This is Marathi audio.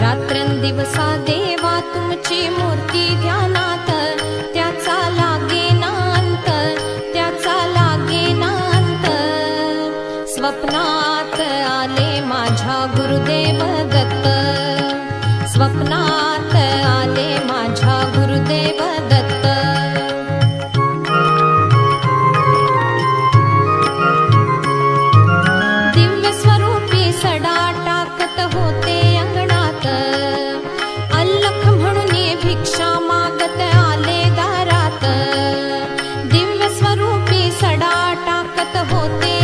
रात्रंदिवसा देवा तुमची मूर्ती ध्यानात, त्याचा लागेना अंत, त्याचा लागेना अंत. स्वप्नात आले माझ्या गुरुदेव दत्त, स्वप्नात आले माझ्या गुरुदेव दत्त. दिव्य स्वरूपी सडा टाकत होते अंगणात, अल्लख म्हणून भिक्षा मागत आले दारात. दिव्य स्वरूपी सडा टाकत होते